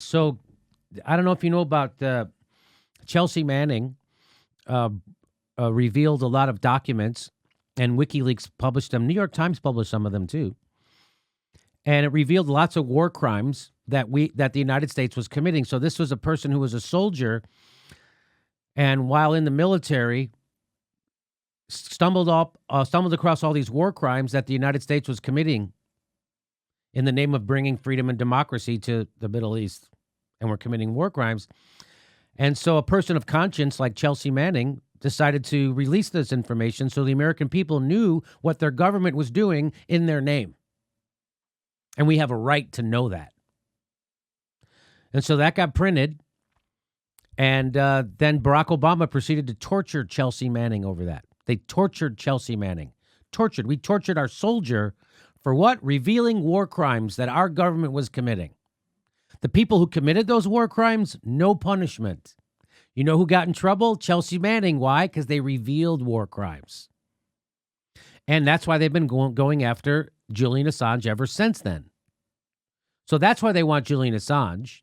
So I don't know if you know about Chelsea Manning uh, revealed a lot of documents, and WikiLeaks published them. New York Times published some of them too, and it revealed lots of war crimes that the United States was committing. So this was a person who was a soldier, and while in the military, stumbled across all these war crimes that the United States was committing in the name of bringing freedom and democracy to the Middle East, and were committing war crimes. And so a person of conscience like Chelsea Manning decided to release this information so the American people knew what their government was doing in their name. And we have a right to know that. And so that got printed. And then Barack Obama proceeded to torture Chelsea Manning over that. They tortured Chelsea Manning. We tortured our soldier for what? Revealing war crimes that our government was committing. The people who committed those war crimes, no punishment. You know who got in trouble? Chelsea Manning. Why? Because they revealed war crimes. And that's why they've been going after Julian Assange ever since then. So that's why they want Julian Assange,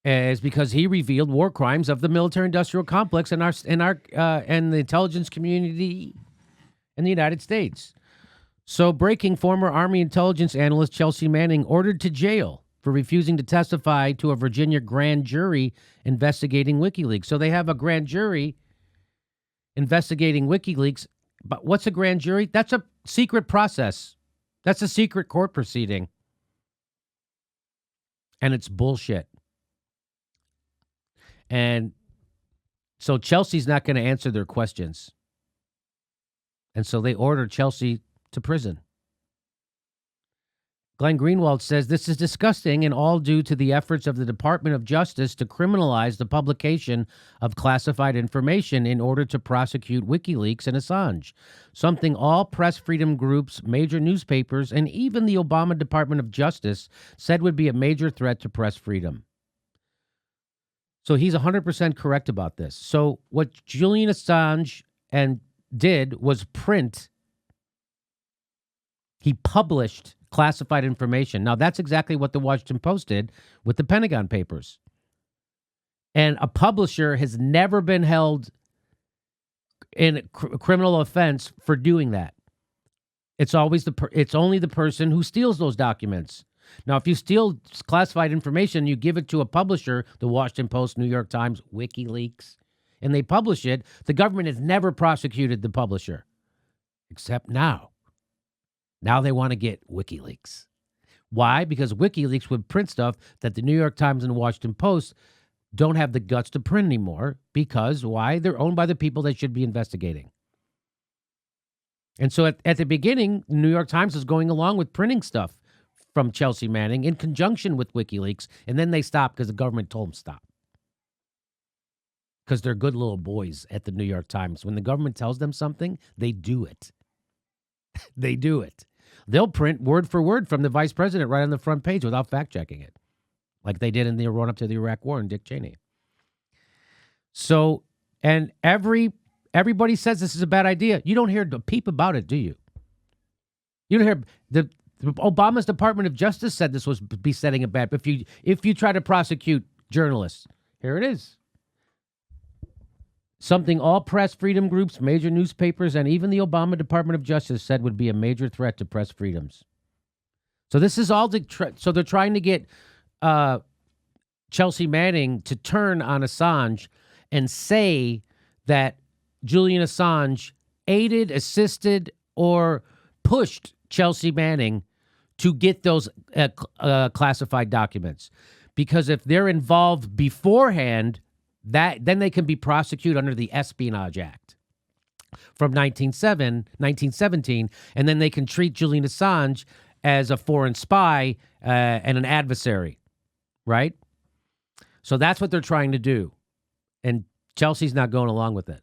is because he revealed war crimes of the military-industrial complex and the intelligence community in the United States. So breaking, former Army intelligence analyst Chelsea Manning ordered to jail for refusing to testify to a Virginia grand jury investigating WikiLeaks. So they have a grand jury investigating WikiLeaks. But what's a grand jury? That's a secret process. That's a secret court proceeding. And it's bullshit. And so Chelsea's not going to answer their questions. And so they ordered Chelsea to prison. Glenn Greenwald says this is disgusting and all due to the efforts of the Department of Justice to criminalize the publication of classified information in order to prosecute WikiLeaks and Assange, something all press freedom groups, major newspapers, and even the Obama Department of Justice said would be a major threat to press freedom. So he's 100% correct about this. So what Julian Assange did was print. He published classified information. Now, that's exactly what the Washington Post did with the Pentagon Papers. And a publisher has never been held in a criminal offense for doing that. It's always it's only the person who steals those documents. Now, if you steal classified information, you give it to a publisher, the Washington Post, New York Times, WikiLeaks, and they publish it, the government has never prosecuted the publisher, except now. Now they want to get WikiLeaks. Why? Because WikiLeaks would print stuff that the New York Times and the Washington Post don't have the guts to print anymore. Because why? They're owned by the people they should be investigating. And so at the beginning, the New York Times was going along with printing stuff from Chelsea Manning in conjunction with WikiLeaks, and then they stopped because the government told them to stop. Because they're good little boys at the New York Times. When the government tells them something, they do it. They do it. They'll print word for word from the vice president right on the front page without fact-checking it, like they did in the run-up to the Iraq War and Dick Cheney. So, and everybody says this is a bad idea. You don't hear a peep about it, do you? You don't hear the Obama's Department of Justice said this was besetting a bad. If you try to prosecute journalists, here it is. Something all press freedom groups, major newspapers, and even the Obama Department of Justice said would be a major threat to press freedoms. So this is all so they're trying to get Chelsea Manning to turn on Assange and say that Julian Assange aided, assisted, or pushed Chelsea Manning to get those classified documents. Because if they're involved beforehand, then they can be prosecuted under the Espionage Act from 1917, and then they can treat Julian Assange as a foreign spy and an adversary, right? So that's what they're trying to do, and Chelsea's not going along with it.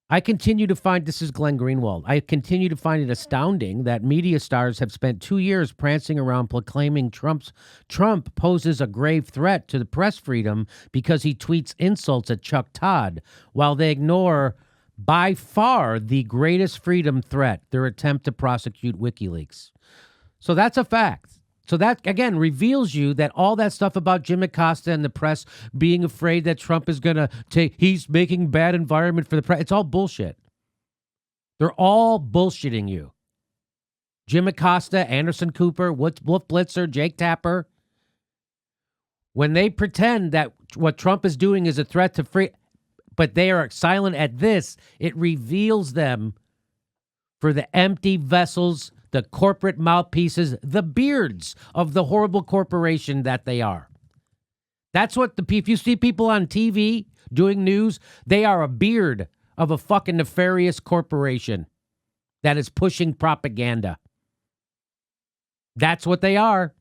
I continue to find, this is Glenn Greenwald, I continue to find it astounding that media stars have spent 2 years prancing around proclaiming Trump poses a grave threat to the press freedom because he tweets insults at Chuck Todd, while they ignore by far the greatest freedom threat, their attempt to prosecute WikiLeaks. So that's a fact. So that, again, reveals you that all that stuff about Jim Acosta and the press being afraid that Trump is going to he's making bad environment for the press. It's all bullshit. They're all bullshitting you. Jim Acosta, Anderson Cooper, Wolf Blitzer, Jake Tapper. When they pretend that what Trump is doing is a threat to free, but they are silent at this, it reveals them for the empty vessels, the corporate mouthpieces, the beards of the horrible corporation that they are. That's what if you see people on TV doing news, they are a beard of a fucking nefarious corporation that is pushing propaganda. That's what they are.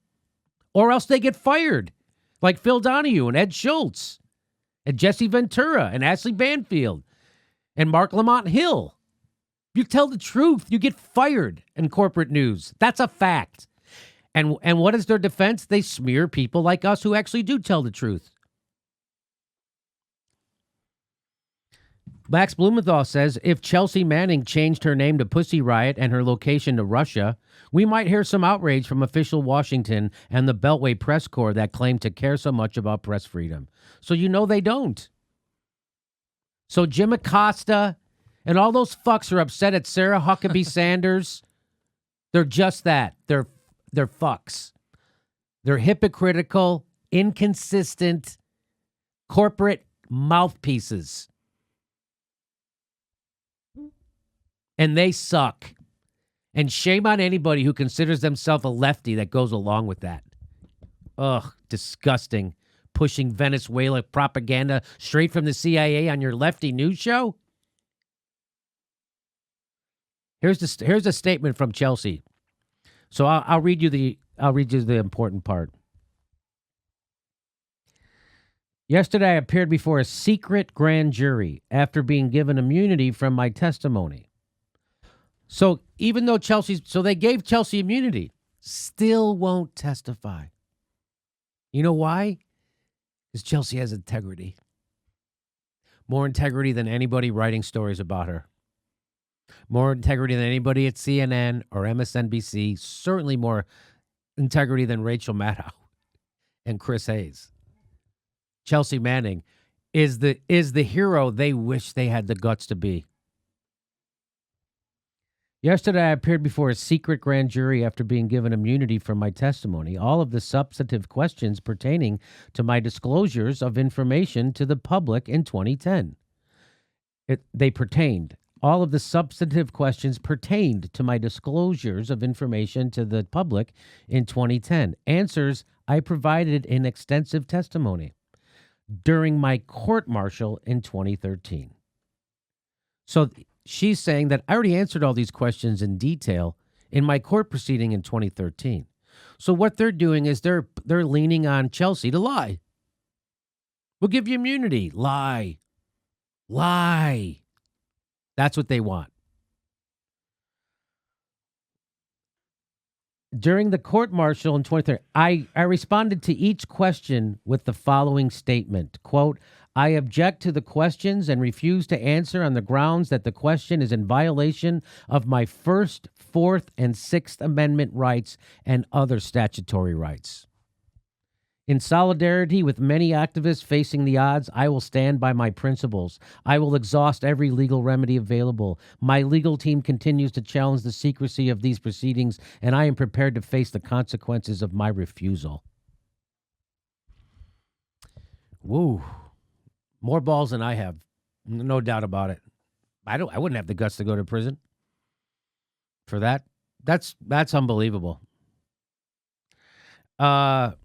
Or else they get fired, like Phil Donahue and Ed Schultz and Jesse Ventura and Ashley Banfield and Mark Lamont Hill. You tell the truth, you get fired in corporate news. That's a fact. And what is their defense? They smear people like us who actually do tell the truth. Max Blumenthal says, if Chelsea Manning changed her name to Pussy Riot and her location to Russia, we might hear some outrage from official Washington and the Beltway press corps that claim to care so much about press freedom. So you know they don't. So Jim Acosta and all those fucks are upset at Sarah Huckabee Sanders. They're just that. They're fucks. They're hypocritical, inconsistent, corporate mouthpieces. And they suck. And shame on anybody who considers themselves a lefty that goes along with that. Ugh, disgusting. Pushing Venezuela propaganda straight from the CIA on your lefty news show? Here's a statement from Chelsea. So I'll read you the important part. Yesterday, I appeared before a secret grand jury after being given immunity from my testimony. So even though they gave Chelsea immunity, still won't testify. You know why? Because Chelsea has integrity. More integrity than anybody writing stories about her. More integrity than anybody at CNN or MSNBC. Certainly more integrity than Rachel Maddow and Chris Hayes. Chelsea Manning is the hero they wish they had the guts to be. Yesterday, I appeared before a secret grand jury after being given immunity from my testimony. All of the substantive questions pertaining to my disclosures of information to the public in 2010. All of the substantive questions pertained to my disclosures of information to the public in 2010. Answers I provided in extensive testimony during my court-martial in 2013. So she's saying that I already answered all these questions in detail in my court proceeding in 2013. So what they're doing is they're leaning on Chelsea to lie. We'll give you immunity. Lie. That's what they want. During the court-martial in 2013, I responded to each question with the following statement, quote, I object to the questions and refuse to answer on the grounds that the question is in violation of my First, Fourth, and Sixth Amendment rights and other statutory rights. In solidarity with many activists facing the odds, I will stand by my principles. I will exhaust every legal remedy available. My legal team continues to challenge the secrecy of these proceedings, and I am prepared to face the consequences of my refusal. Woo. More balls than I have. No doubt about it. I wouldn't have the guts to go to prison for that. That's unbelievable. And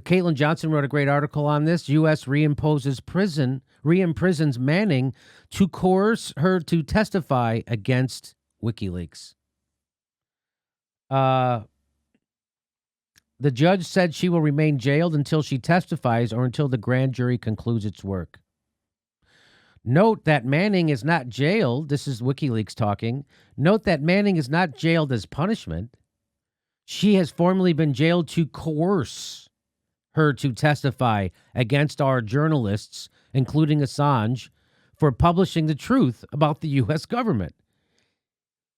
Caitlin Johnson wrote a great article on this. U.S. re-imprisons Manning to coerce her to testify against WikiLeaks. The judge said she will remain jailed until she testifies or until the grand jury concludes its work. Note that Manning is not jailed. This is WikiLeaks talking. Note that Manning is not jailed as punishment. She has formally been jailed to coerce her to testify against our journalists, including Assange, for publishing the truth about the U.S. government.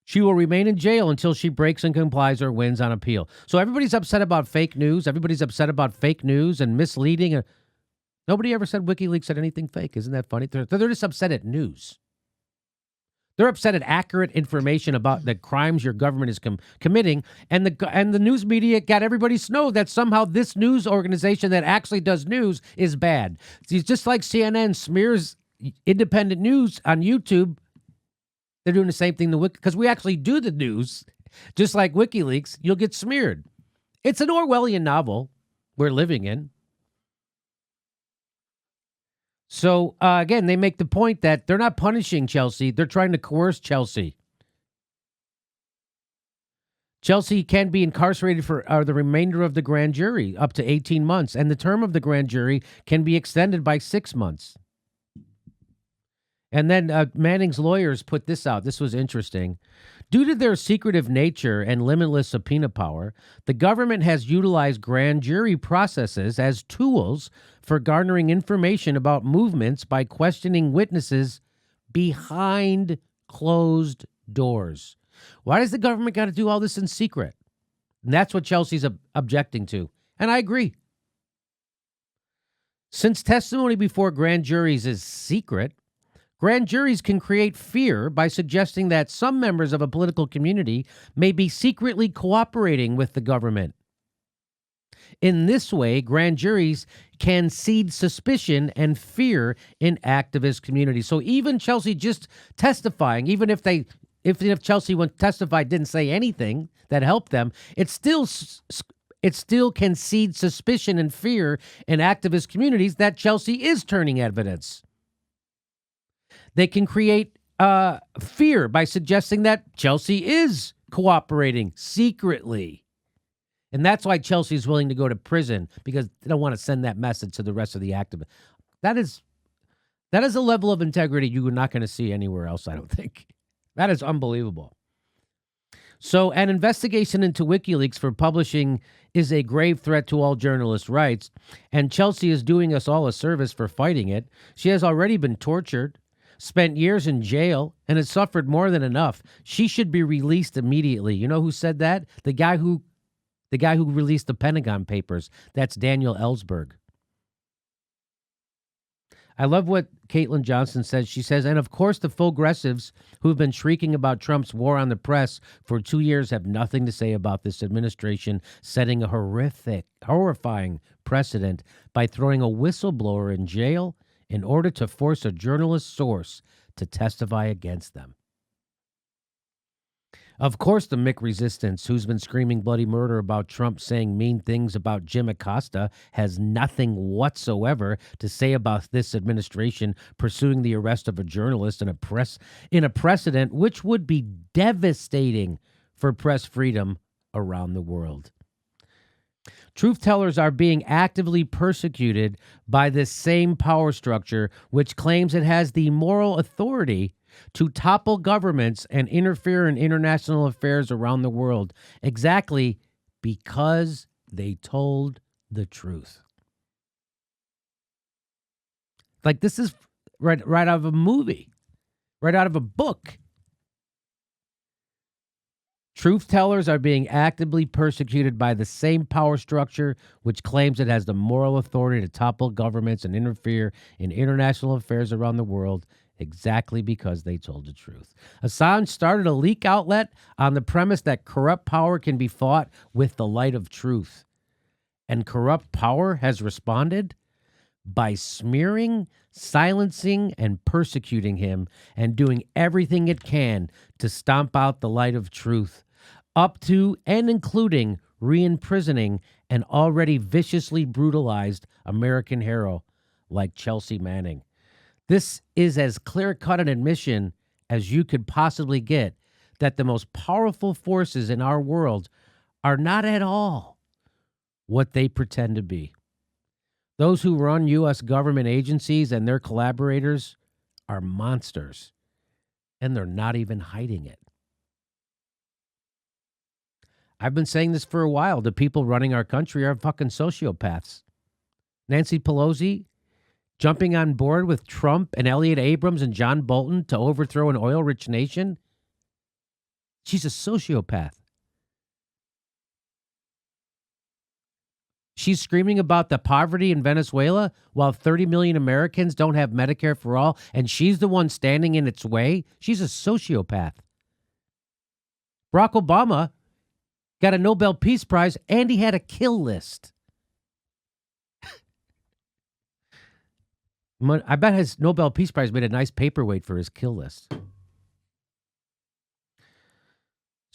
She will remain in jail until she breaks and complies or wins on appeal. So everybody's upset about fake news. Everybody's upset about fake news and misleading. Nobody ever said WikiLeaks said anything fake. Isn't that funny? They're just upset at news. They're upset at accurate information about the crimes your government is committing, and the news media got everybody to know that somehow this news organization that actually does news is bad. It's just like CNN smears independent news on YouTube. They're doing the same thing because we actually do the news, just like WikiLeaks. You'll get smeared. It's an Orwellian novel we're living in. So, again, they make the point that they're not punishing Chelsea. They're trying to coerce Chelsea. Chelsea can be incarcerated for the remainder of the grand jury, up to 18 months, and the term of the grand jury can be extended by 6 months. And then Manning's lawyers put this out. This was interesting. Due to their secretive nature and limitless subpoena power, the government has utilized grand jury processes as tools for garnering information about movements by questioning witnesses behind closed doors. Why does the government got to do all this in secret? And that's what Chelsea's objecting to. And I agree. Since testimony before grand juries is secret, grand juries can create fear by suggesting that some members of a political community may be secretly cooperating with the government. In this way, grand juries can seed suspicion and fear in activist communities. So even Chelsea just testifying, even if Chelsea, when testified, didn't say anything that helped them, it still can seed suspicion and fear in activist communities that Chelsea is turning evidence. They can create fear by suggesting that Chelsea is cooperating secretly. And that's why Chelsea is willing to go to prison, because they don't want to send that message to the rest of the activists. That is a level of integrity you are not going to see anywhere else, I don't think. That is unbelievable. So an investigation into WikiLeaks for publishing is a grave threat to all journalists' rights, and Chelsea is doing us all a service for fighting it. She has already been tortured, spent years in jail, and has suffered more than enough. She should be released immediately. You know who said that? The guy who released the Pentagon Papers. That's Daniel Ellsberg. I love what Caitlin Johnson says. She says, and of course the progressives who've been shrieking about Trump's war on the press for 2 years have nothing to say about this administration setting a horrifying precedent by throwing a whistleblower in jail in order to force a journalist source to testify against them. Of course, the Mick resistance, who's been screaming bloody murder about Trump saying mean things about Jim Acosta, has nothing whatsoever to say about this administration pursuing the arrest of a journalist in a precedent which would be devastating for press freedom around the world. Truth tellers are being actively persecuted by this same power structure, which claims it has the moral authority to topple governments and interfere in international affairs around the world, exactly because they told the truth. Like, this is right out of a movie, right out of a book. Truth tellers are being actively persecuted by the same power structure which claims it has the moral authority to topple governments and interfere in international affairs around the world, exactly because they told the truth. Assange started a leak outlet on the premise that corrupt power can be fought with the light of truth. And corrupt power has responded by smearing, silencing, and persecuting him, and doing everything it can to stomp out the light of truth, up to and including re-imprisoning an already viciously brutalized American hero like Chelsea Manning. This is as clear-cut an admission as you could possibly get that the most powerful forces in our world are not at all what they pretend to be. Those who run U.S. government agencies and their collaborators are monsters, and they're not even hiding it. I've been saying this for a while. The people running our country are fucking sociopaths. Nancy Pelosi jumping on board with Trump and Elliott Abrams and John Bolton to overthrow an oil-rich nation. She's a sociopath. She's screaming about the poverty in Venezuela while 30 million Americans don't have Medicare for all, and she's the one standing in its way. She's a sociopath. Barack Obama got a Nobel Peace Prize, and he had a kill list. I bet his Nobel Peace Prize made a nice paperweight for his kill list.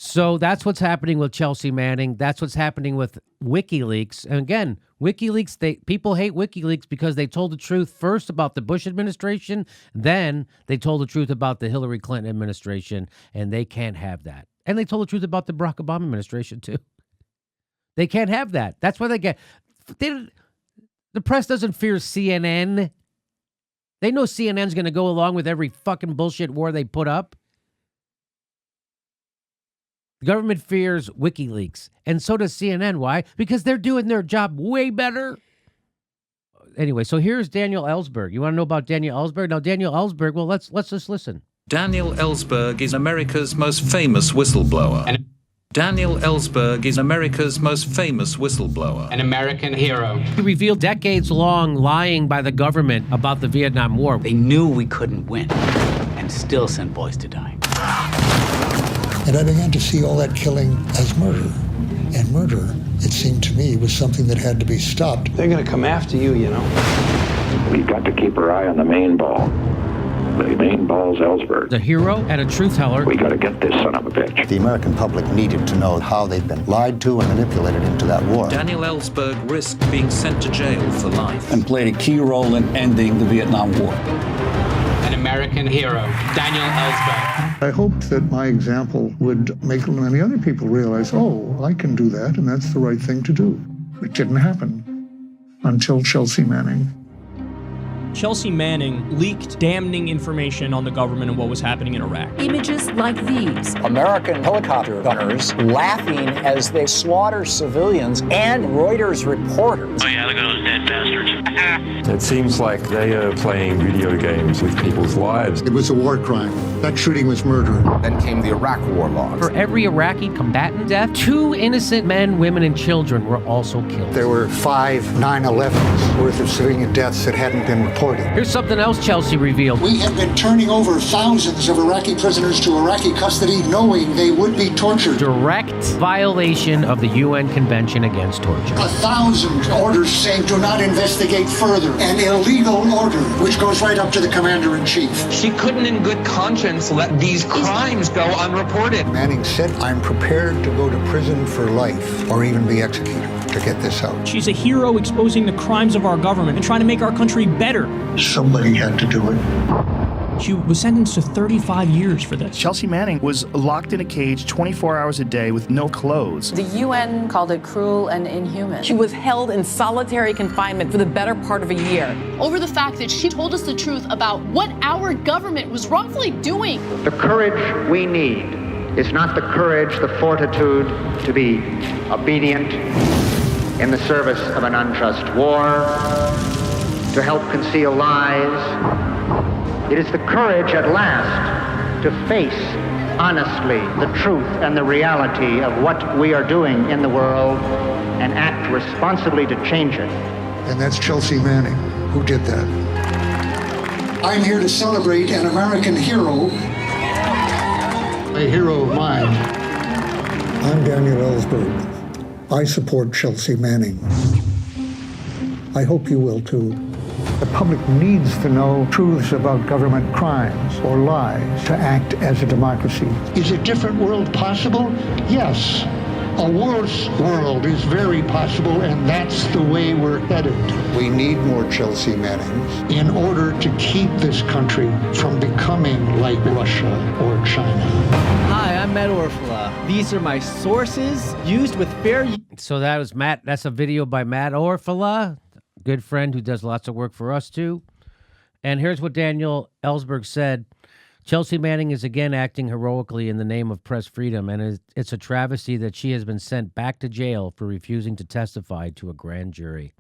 So that's what's happening with Chelsea Manning. That's what's happening with WikiLeaks. And again, WikiLeaks, people hate WikiLeaks because they told the truth first about the Bush administration, then they told the truth about the Hillary Clinton administration, and they can't have that. And they told the truth about the Barack Obama administration, too. They can't have that. That's why the press doesn't fear CNN. They know CNN's going to go along with every fucking bullshit war they put up. The government fears WikiLeaks, and so does CNN. Why? Because they're doing their job way better. Anyway, so here's Daniel Ellsberg. You want to know about Daniel Ellsberg? Now, Daniel Ellsberg, well, let's just listen. Daniel Ellsberg is America's most famous whistleblower. Daniel Ellsberg is America's most famous whistleblower. An American hero. He revealed decades-long lying by the government about the Vietnam War. They knew we couldn't win and still sent boys to die. And I began to see all that killing as murder. And murder, it seemed to me, was something that had to be stopped. They're going to come after you, you know. We've got to keep our eye on the main ball. The main ball's Ellsberg. The hero and a truth teller. We got to get this son of a bitch. The American public needed to know how they'd been lied to and manipulated into that war. Daniel Ellsberg risked being sent to jail for life. And played a key role in ending the Vietnam War. An American hero, Daniel Ellsberg. I hoped that my example would make many other people realize, oh, I can do that, and that's the right thing to do. It didn't happen until Chelsea Manning. Chelsea Manning leaked damning information on the government and what was happening in Iraq. Images like these. American helicopter gunners laughing as they slaughter civilians and Reuters reporters. Oh yeah, look at those dead bastards. It seems like they are playing video games with people's lives. It was a war crime. That shooting was murder. Then came the Iraq war logs. For every Iraqi combatant death, 2 innocent men, women, and children were also killed. There were 5 9/11s worth of civilian deaths that hadn't been reported. Here's something else Chelsea revealed. We have been turning over thousands of Iraqi prisoners to Iraqi custody, knowing they would be tortured. Direct violation of the UN Convention Against Torture. 1,000 orders saying do not investigate further. An illegal order, which goes right up to the commander-in-chief. She couldn't in good conscience let these crimes go unreported. Manning said, I'm prepared to go to prison for life or even be executed to get this out. She's a hero exposing the crimes of our government and trying to make our country better. Somebody had to do it. She was sentenced to 35 years for this. Chelsea Manning was locked in a cage 24 hours a day with no clothes. The UN called it cruel and inhuman. She was held in solitary confinement for the better part of a year. Over the fact that she told us the truth about what our government was wrongfully doing. The courage we need is not the courage, the fortitude to be obedient in the service of an unjust war, to help conceal lies. It is the courage at last to face honestly the truth and the reality of what we are doing in the world and act responsibly to change it. And that's Chelsea Manning who did that. I'm here to celebrate an American hero, a hero of mine. I'm Daniel Ellsberg. I support Chelsea Manning. I hope you will too. The public needs to know truths about government crimes or lies to act as a democracy. Is a different world possible? Yes. A worse world is very possible, and that's the way we're headed. We need more Chelsea Mannings in order to keep this country from becoming like Russia or China. Hi, I'm Matt Orfala. These are my sources used with fair use. So that was Matt. That's a video by Matt Orfala, good friend who does lots of work for us too. And here's what Daniel Ellsberg said. Chelsea Manning is again acting heroically in the name of press freedom, and it's a travesty that she has been sent back to jail for refusing to testify to a grand jury.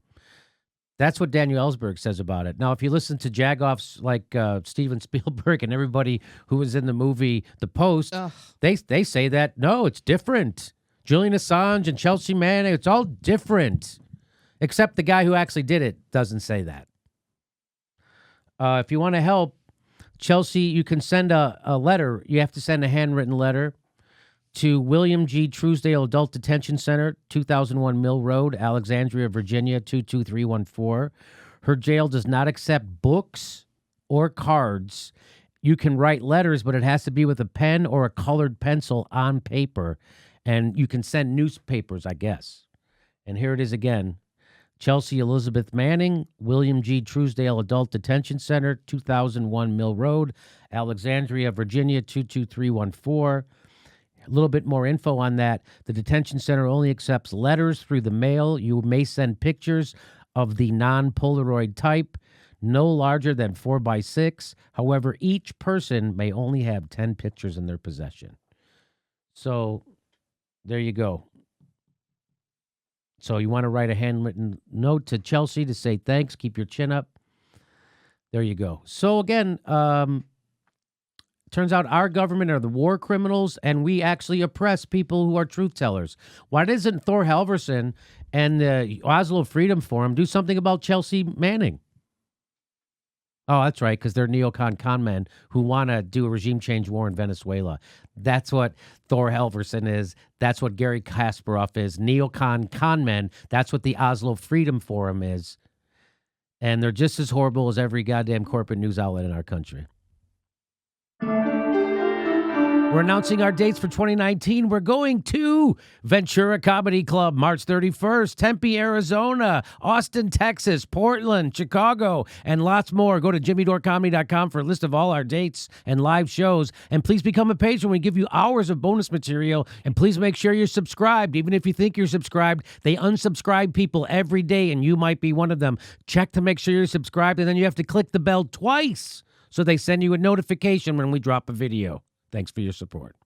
That's what Daniel Ellsberg says about it. Now, if you listen to jagoffs like Steven Spielberg and everybody who was in the movie The Post, they say that, no, it's different. Julian Assange and Chelsea Manning, it's all different. Except the guy who actually did it doesn't say that. If you want to help, Chelsea, you can send a letter. You have to send a handwritten letter to William G. Truesdale Adult Detention Center, 2001 Mill Road, Alexandria, Virginia, 22314. Her jail does not accept books or cards. You can write letters, but it has to be with a pen or a colored pencil on paper. And you can send newspapers, I guess. And here it is again. Chelsea Elizabeth Manning, William G. Truesdale Adult Detention Center, 2001 Mill Road, Alexandria, Virginia, 22314. A little bit more info on that. The detention center only accepts letters through the mail. You may send pictures of the non-Polaroid type, no larger than 4x6. However, each person may only have 10 pictures in their possession. So there you go. So you want to write a handwritten note to Chelsea to say thanks, keep your chin up. There you go. So again, turns out our government are the war criminals, and we actually oppress people who are truth tellers. Why doesn't Thor Halvorsen and the Oslo Freedom Forum do something about Chelsea Manning? Oh, that's right, because they're neocon con men who want to do a regime change war in Venezuela. That's what Thor Halvorsen is. That's what Gary Kasparov is. Neocon con men. That's what the Oslo Freedom Forum is. And they're just as horrible as every goddamn corporate news outlet in our country. We're announcing our dates for 2019. We're going to Ventura Comedy Club, March 31st, Tempe, Arizona, Austin, Texas, Portland, Chicago, and lots more. Go to jimmydorecomedy.com for a list of all our dates and live shows. And please become a patron. We give you hours of bonus material. And please make sure you're subscribed. Even if you think you're subscribed, they unsubscribe people every day, and you might be one of them. Check to make sure you're subscribed, and then you have to click the bell twice so they send you a notification when we drop a video. Thanks for your support.